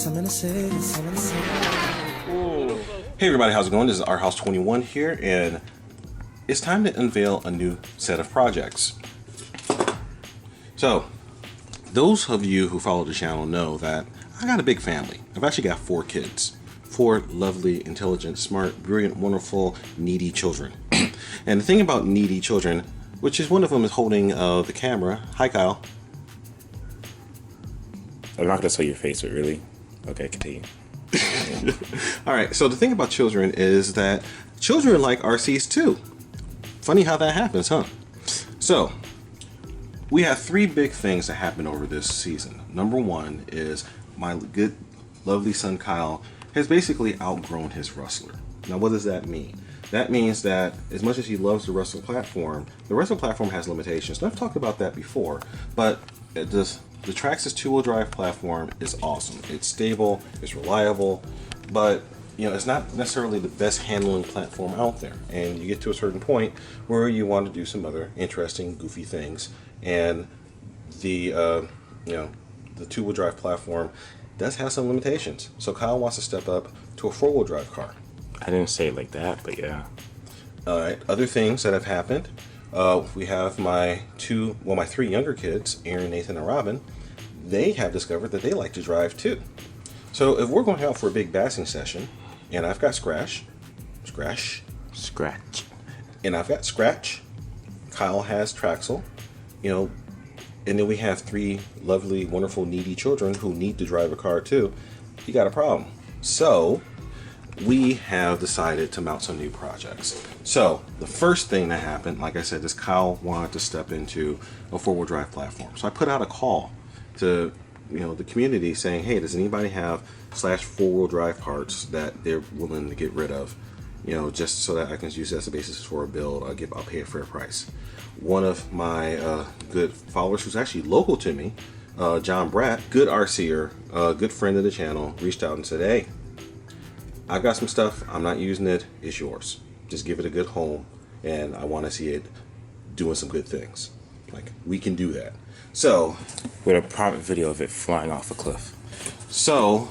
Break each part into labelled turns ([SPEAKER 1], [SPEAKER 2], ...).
[SPEAKER 1] Hey everybody, how's it going? This is rhouse21 here, and it's time to unveil a new set of projects. So, those of you who follow the channel know that I got a big family. I've actually got 4 kids. 4 lovely, intelligent, smart, brilliant, wonderful, needy children. And the thing about needy children, which is one of them is holding the camera. Hi, Kyle.
[SPEAKER 2] I'm not going to show your face, but really? Okay, continue.
[SPEAKER 1] Alright, so the thing about children is that children like RCs too. Funny how that happens, huh? So, we have 3 big things that happened over this season. Number 1 is my good, lovely son Kyle has basically outgrown his Rustler. Now, what does that mean? That means that as much as he loves the Rustler platform has limitations. And I've talked about that before, but the Traxxle two-wheel drive platform is awesome. It's stable, it's reliable, but you know, it's not necessarily the best handling platform out there. And you get to a certain point where you want to do some other interesting, goofy things. And the the two-wheel drive platform does have some limitations. So Kyle wants to step up to a 4-wheel drive car.
[SPEAKER 2] I didn't say it like that, but yeah.
[SPEAKER 1] All right. Other things that have happened. We have my 3 younger kids, Aaron, Nathan, and Robin. They have discovered that they like to drive too. So if we're going out for a big bassing session, and I've got Scratch, and I've got Scratch, Kyle has Traxxle, and then we have 3 lovely, wonderful, needy children who need to drive a car too, you got a problem. So we have decided to mount some new projects. So the first thing that happened, like I said, is Kyle wanted to step into a 4-wheel drive platform. So I put out a call to the community saying, hey, does anybody have /4-wheel drive parts that they're willing to get rid of, just so that I can use it as a basis for a build. I'll pay a fair price. One of my good followers, who's actually local to me, John Bratt, good RCer, good friend of the channel, reached out and said, hey, I've got some stuff, I'm not using it, it's yours. Just give it a good home, and I want to see it doing some good things. Like, we can do that. So,
[SPEAKER 2] with a private video of it flying off a cliff.
[SPEAKER 1] So,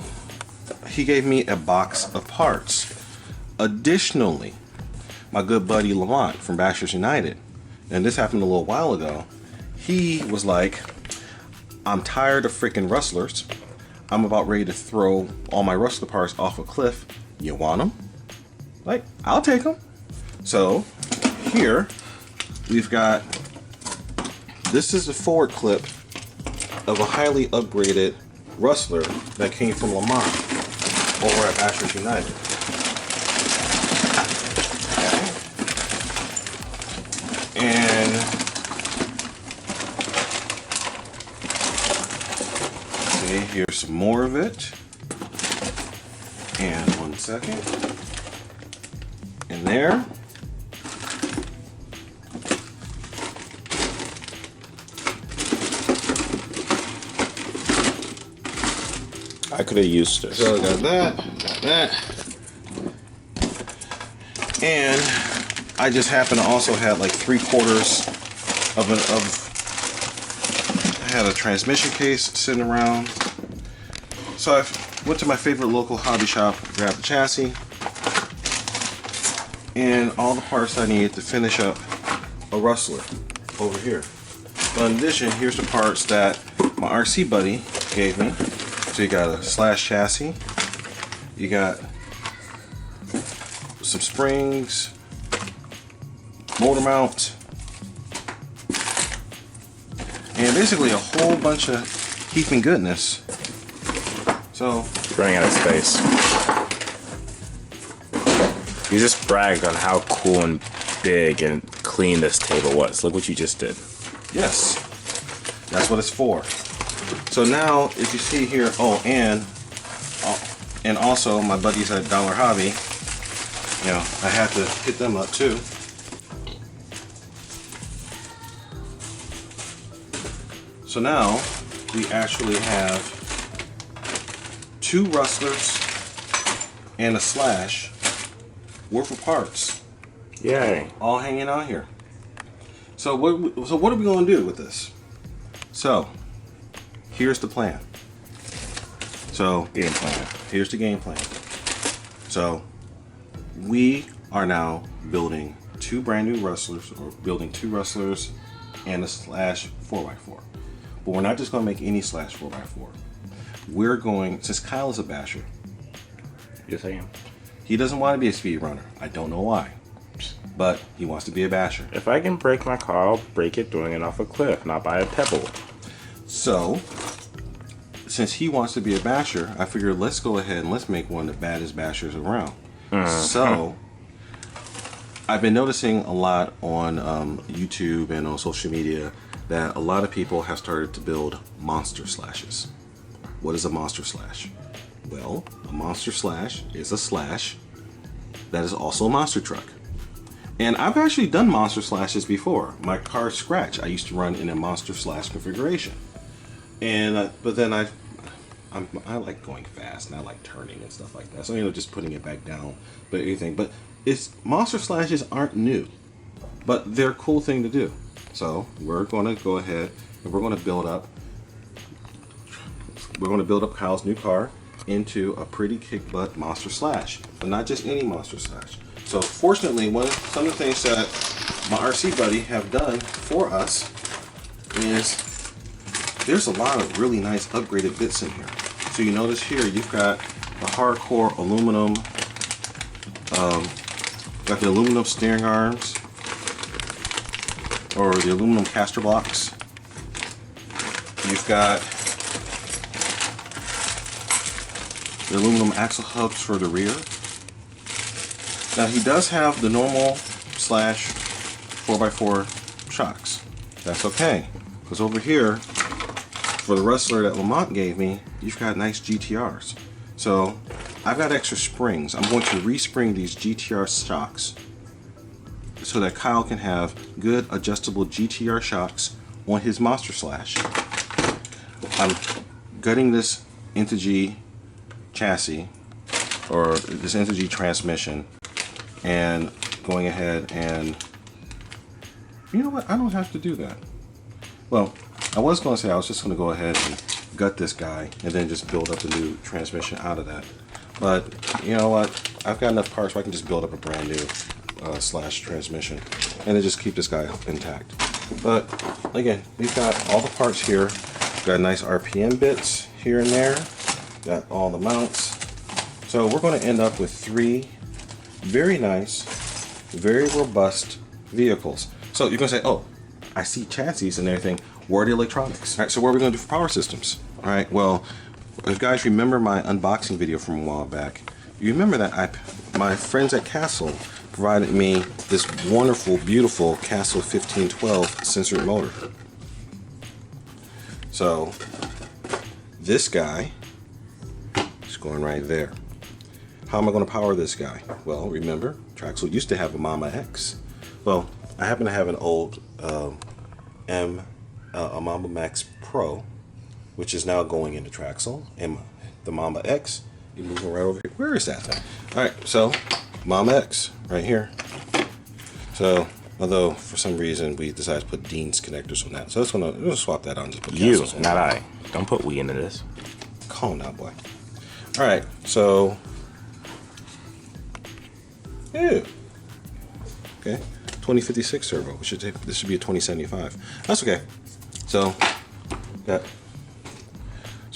[SPEAKER 1] he gave me a box of parts. Additionally, my good buddy Lamont from Bashers United, and this happened a little while ago, he was like, I'm tired of freaking Rustlers. I'm about ready to throw all my Rustler parts off a cliff. You want them? Like, I'll take them. So, here, we've got, this is the forward clip of a highly upgraded Rustler that came from Lamont over at Bashers United. And see, here's some more of it. And 1 second. And there.
[SPEAKER 2] I could have used this.
[SPEAKER 1] So I got that. And I just happen to also have like 3/4 I had a transmission case sitting around. So I went to my favorite local hobby shop, grabbed the chassis, and all the parts I needed to finish up a Rustler over here. But in addition, here's the parts that my RC buddy gave me. So you got a slash chassis, you got some springs, motor mount, and basically a whole bunch of heaping goodness. So
[SPEAKER 2] running out of space. You just bragged on how cool and big and clean this table was. Look what you just did.
[SPEAKER 1] Yes, that's what it's for. So now, if you see here, and also my buddies at Dollar Hobby, I had to hit them up too. So now we actually have 2 Rustlers and a slash worth of parts.
[SPEAKER 2] Yay!
[SPEAKER 1] All hanging out here. So what are we going to do with this? So here's the plan. So So
[SPEAKER 2] Game plan.
[SPEAKER 1] here's the game plan. So we are now building 2 brand new Rustlers, or building 2 Rustlers and a slash 4x4. But we're not just going to make any slash 4x4. We're going, since Kyle is a basher.
[SPEAKER 2] Yes, I am.
[SPEAKER 1] He doesn't want to be a speed runner. I don't know why. But he wants to be a basher.
[SPEAKER 2] If I can break my car, I'll break it doing it off a cliff, not by a pebble.
[SPEAKER 1] So, since he wants to be a basher, I figured let's go ahead and let's make one of the baddest bashers around. So, I've been noticing a lot on YouTube and on social media that a lot of people have started to build monster slashes. What is a monster slash? Well, a monster slash is a slash that is also a monster truck. And I've actually done monster slashes before. My car Scratch, I used to run in a monster slash configuration. And but then I like going fast and I like turning and stuff like that. So just putting it back down, but anything. But it's monster slashes aren't new, but they're a cool thing to do. So we're going to go ahead and we're going to build up. We're going to build up Kyle's new car into a pretty kick butt monster slash, but not just any monster slash. So fortunately, some of the things that my RC buddy have done for us is there's a lot of really nice upgraded bits in here. So you notice here you've got the hardcore aluminum, got the aluminum steering arms, or the aluminum caster blocks. You've got the aluminum axle hubs for the rear. Now he does have the normal slash 4x4 shocks. That's okay, because over here, for the Rustler that Lamont gave me, you've got nice GTRs. So I've got extra springs. I'm going to respring these GTR shocks so that Kyle can have good adjustable GTR shocks on his monster slash. I'm gutting this Integy chassis, or this Integy transmission, and going ahead and, you know what, I don't have to do that. Well, I was going to say I was just going to go ahead and gut this guy and then just build up a new transmission out of that. But you know what, I've got enough parts where I can just build up a brand new slash transmission and then just keep this guy intact. But again, we've got all the parts here. We've got nice RPM bits here and there. Got all the mounts. So we're going to end up with 3 very nice, very robust vehicles. So you're going to say, oh, I see chassis and everything. Where are the electronics? All right, so what are we going to do for power systems? All right, well, if guys remember my unboxing video from a while back, you remember that my friends at Castle provided me this wonderful, beautiful Castle 1512 censored motor. So this guy is going right there. How am I going to power this guy? Well, remember, Traxxle used to have a Mama X. Well, I happen to have an old a Mama Max Pro, which is now going into Traxxle, and the Mama X, you moving right over here. Where is that thing? All right, so Mama X right here. So, although for some reason we decided to put Dean's connectors on that, so we're gonna swap that out and just put
[SPEAKER 2] You,
[SPEAKER 1] Castle's on
[SPEAKER 2] not
[SPEAKER 1] that.
[SPEAKER 2] I. Don't put we into this.
[SPEAKER 1] Calm down, boy. All right, so yeah, okay, 2056 turbo. This should be a 2075. That's okay. So we're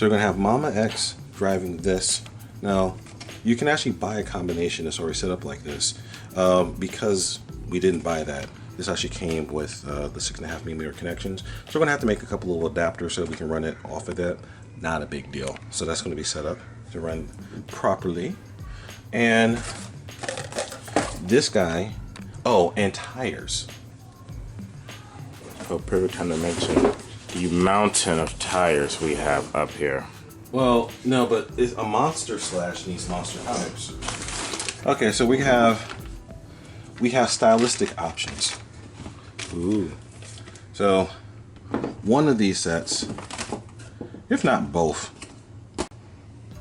[SPEAKER 1] gonna have Mama X driving this. Now, you can actually buy a combination that's already set up like this. Because we didn't buy that, this actually came with the 6.5mm connections. So we're gonna have to make a couple of adapters so that we can run it off of that. Not a big deal. So that's gonna be set up to run properly. And this guy, oh, and tires.
[SPEAKER 2] Oh, perfect time to mention the mountain of tires we have up here.
[SPEAKER 1] Well, no, but it's a monster slash needs monster tires. Okay, so we have stylistic options.
[SPEAKER 2] Ooh.
[SPEAKER 1] So one of these sets, if not both,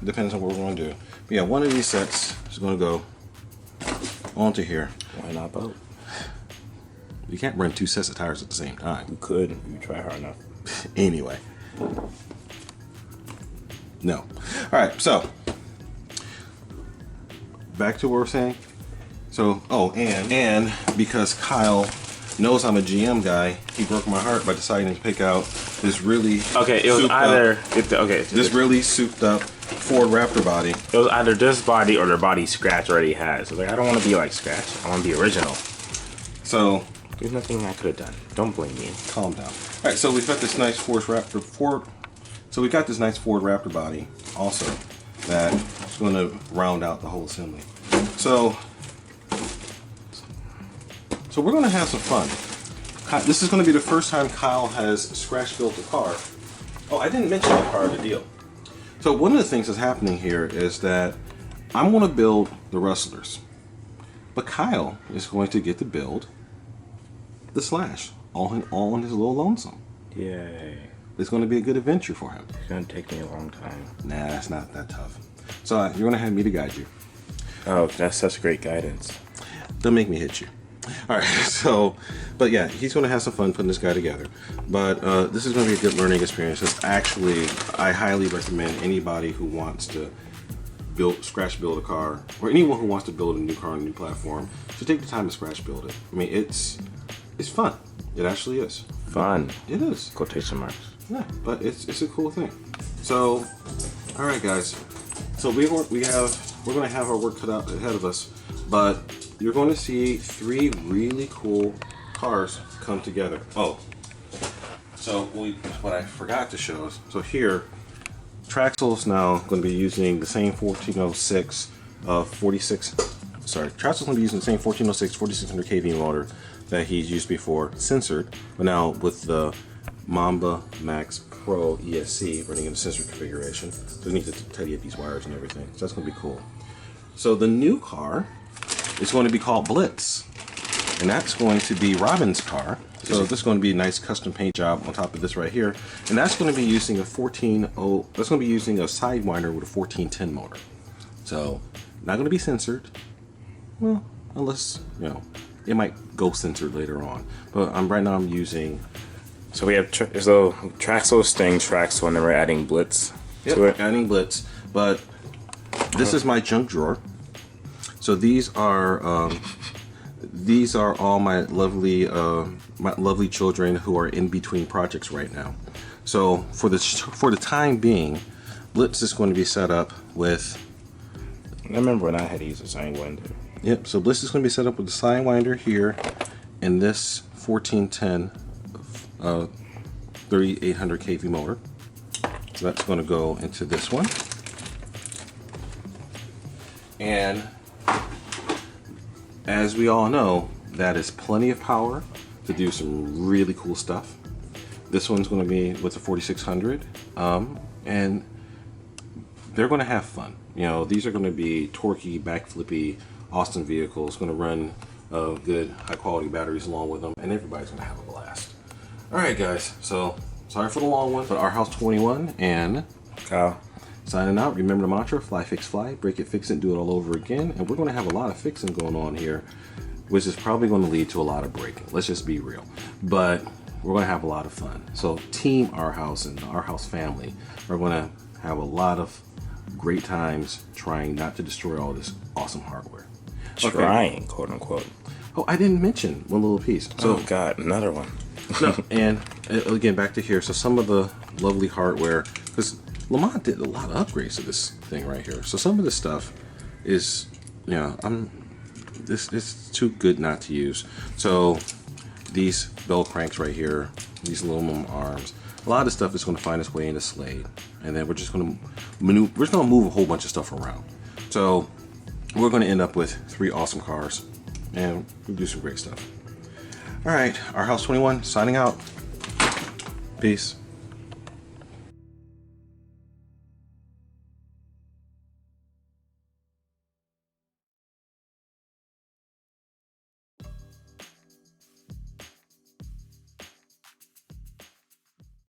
[SPEAKER 1] depends on what we're going to do. But yeah, one of these sets is going to go onto here.
[SPEAKER 2] Why not both?
[SPEAKER 1] You can't run 2 sets of tires at the same time.
[SPEAKER 2] You could if you try hard enough.
[SPEAKER 1] Anyway. No. All right, so back to what we're saying. So, oh, and because Kyle knows I'm a GM guy, he broke my heart by deciding to pick out this really this really souped up Ford Raptor body.
[SPEAKER 2] It was either this body or the body Scratch already has. So I was like, I don't want to be like Scratch. I want to be original.
[SPEAKER 1] So
[SPEAKER 2] there's nothing I could have done. Don't blame me.
[SPEAKER 1] Calm down. All right, so we've got this nice Ford Raptor body also that's going to round out the whole assembly. So we're going to have some fun. This is going to be the first time Kyle has scratch built a car. Oh, I didn't mention that part of the deal. So one of the things that's happening here is that I'm going to build the Rustlers, but Kyle is going to get to build the Slash all on his little lonesome.
[SPEAKER 2] Yay.
[SPEAKER 1] It's going to be a good adventure for him.
[SPEAKER 2] It's going to take me a long time.
[SPEAKER 1] Nah, it's not that tough. So you're going to have me to guide you.
[SPEAKER 2] Oh, that's such great guidance.
[SPEAKER 1] Don't make me hit you. All right, so, but yeah, he's going to have some fun putting this guy together. But this is going to be a good learning experience. Actually, I highly recommend anybody who wants to scratch build a car, or anyone who wants to build a new car on a new platform, to take the time to scratch build it. I mean, it's fun. It actually is.
[SPEAKER 2] Fun.
[SPEAKER 1] It is.
[SPEAKER 2] Quotation marks.
[SPEAKER 1] Yeah, but it's a cool thing. So, all right, guys. So we're going to have our work cut out ahead of us, but you're going to see 3 really cool cars come together. Oh, so what I forgot to show is, so here, Traxxle's now going to be using the same 1406 Traxxle's going to be using the same 1406 4600 kV motor that he's used before, censored, but now with the Mamba Max Pro ESC running in the sensor configuration. So we need to tidy up these wires and everything. So that's going to be cool. So the new car is going to be called Blitz, and that's going to be Robin's car. So this is going to be a nice custom paint job on top of this right here, and that's going to be using a that's going to be using a Sidewinder with a 1410 motor. So not going to be censored, well, unless it might go censored later on. But right now I'm using.
[SPEAKER 2] So we have Traxxle, Sting, Traxxle, and then we're adding Blitz to it.
[SPEAKER 1] Adding Blitz, but this is my junk drawer. So these are all my lovely children who are in between projects right now. So for the time being, Blitz is going to be set up with.
[SPEAKER 2] I remember when I had to use a Sidewinder.
[SPEAKER 1] Yep. So Blitz is going to be set up with the Sidewinder here, and this 1410 3800 kV motor. So that's going to go into this one, and as we all know, that is plenty of power to do some really cool stuff. This one's going to be with the 4600, and they're going to have fun. These are going to be torquey, backflippy, awesome vehicles. Going to run good, high quality batteries along with them, and everybody's going to have a blast. All right, guys. So sorry for the long one, but our House 21 and
[SPEAKER 2] Kyle
[SPEAKER 1] signing out. Remember the mantra: fly, fix, fly, break it, fix it, do it all over again. And we're going to have a lot of fixing going on here, which is probably going to lead to a lot of breaking. Let's just be real. But we're going to have a lot of fun. So Team Our House and Our House family are going to have a lot of great times trying not to destroy all this awesome hardware.
[SPEAKER 2] Trying, quote unquote.
[SPEAKER 1] Oh, I didn't mention one little piece. So,
[SPEAKER 2] oh God, another one.
[SPEAKER 1] No, and again, back to here. So some of the lovely hardware, because Lamont did a lot of upgrades to this thing right here. So some of this stuff is, it's too good not to use. So these bell cranks right here, these aluminum arms, a lot of stuff is going to find its way into Slade, and then we're just going to move a whole bunch of stuff around. So we're going to end up with 3 awesome cars, and we'll do some great stuff. All right, our House 21 signing out. Peace.